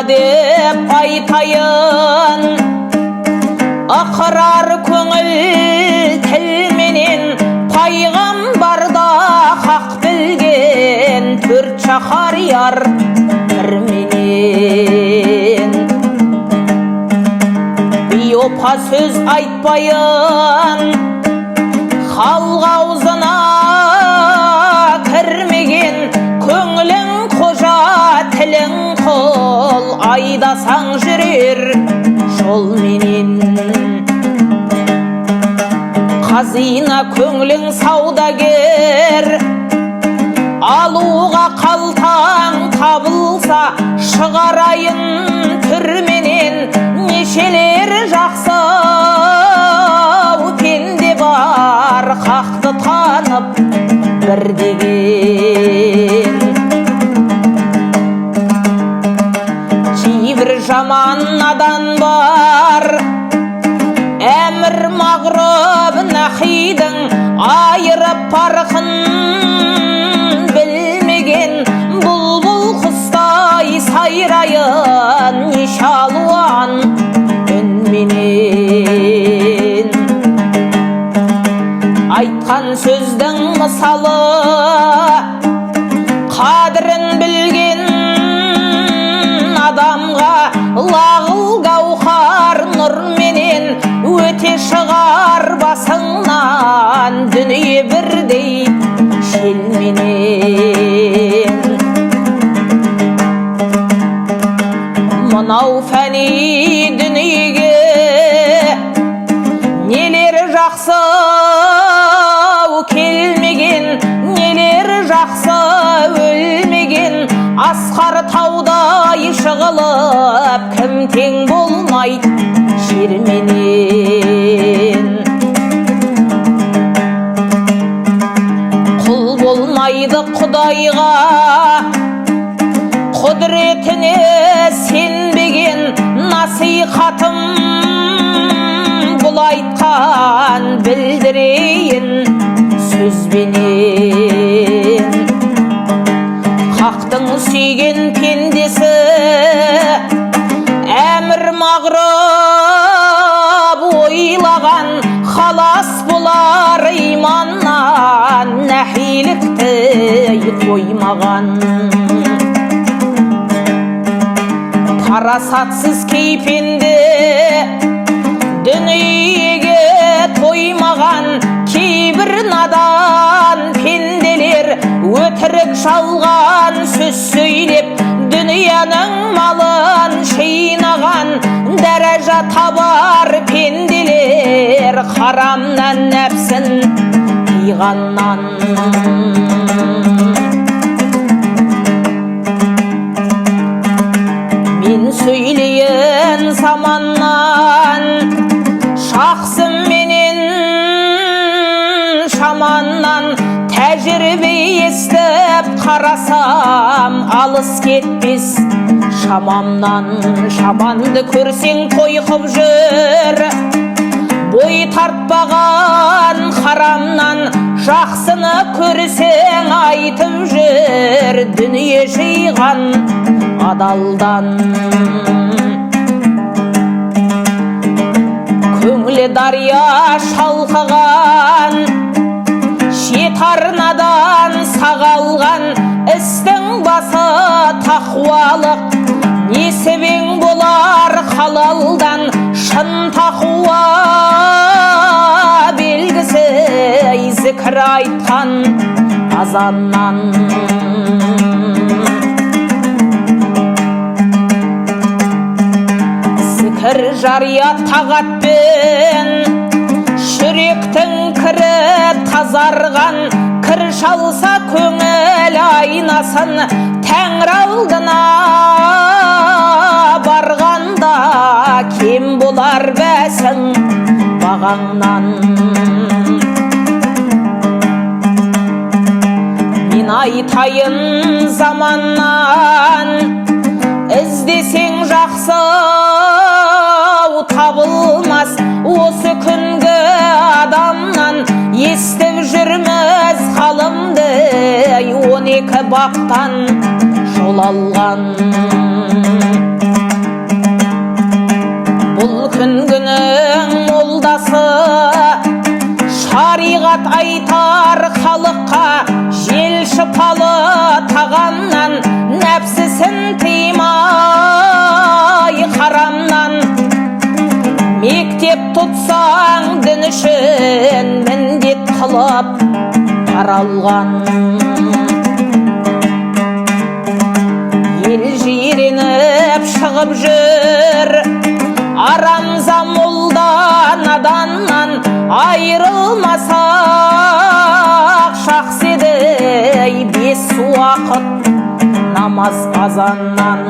деп айтайын, ықырар көңіл тілменен, пайғамбарда хақ білген, төрт шахарияр бірменен. Биопа сөз айтпайын, халық аузына кірмеген, көңілің қожа тілің құл, айдасаң жүрер жолменен. Қазина көңілің саудагер, алуға қалтаң табылса, шығарайын түрменен. Нешелер жақсы пенде бар, хақты танып бір деген. Кейбір жаман надан бар, әмір мағрұб нахидың айырып парқын білмеген. Бұлбұл құстай сайрайын нешалуан үнменен. Айтқан сөздің мысалы, қадірін білген адамға, лағыл гауһар нұрменен өте шығар басыңнан, дүние бірдей желменен. Мынау фәни дүниеге нелер жақсы келмеген, нелер жақсы өлмеген. Асқар таудай шығылып, кім тең болмайды жерменен. Құл болмайды құдайға, құдіретіне сенбеген. Насихатым бұл айтқан білдірейін сөзбенен. Хақтың сүйген пендесі әмір мағрұб ойлаған, халас болар иманнан, нәхилікті қоймаған. Парасатсыз кейпенде дүниеге тоймаған, кейбір надан пенделер өтірік жалған сөз сөйлеп, дүнияның малын шайнаған. Дәрежа табар пенделер харамнан нәпсін тыйғаннан. Мен сөйлейін заманнан, шақсымменен шаманнан. Тәжірибе естіп қарасам, алыс кетпес шамамнан. Шаманды көрсең тойқып жүр, бой тартпаған харамнан. Жақсыны көрсең айтып жүр, дүние жиған адалдан. Көңілі дария шалқыған, шет арнадан сағалған. Істің басы тақуалық, несібең болар халалдан. Шын тақуа белгісі, зікір айтқан азаннан. Зікір жария тағатпен, жүректің кірі тазарған. Кір шалса көңіл айнасын, Тәңір алдына барғанда. Кем болар бәсің бағаңнан. Мен айтайын заманнан, іздесең жақсы табылмас. Осы күнгі адамнан естіп жүрміз қалымды, 12 баптан жол алған. күнгінің молдасы, шариғат айтар халыққа, жел шыпалы тағамнан, нәпсісін тыймай харамнан. Мектеп тұтсаң дін үшін міндет қылып таралған. Ел жиреніп шығып жүр, арамза молда наданнан, айырылмасақ жақсы еді бес уақыт намаз азаннан.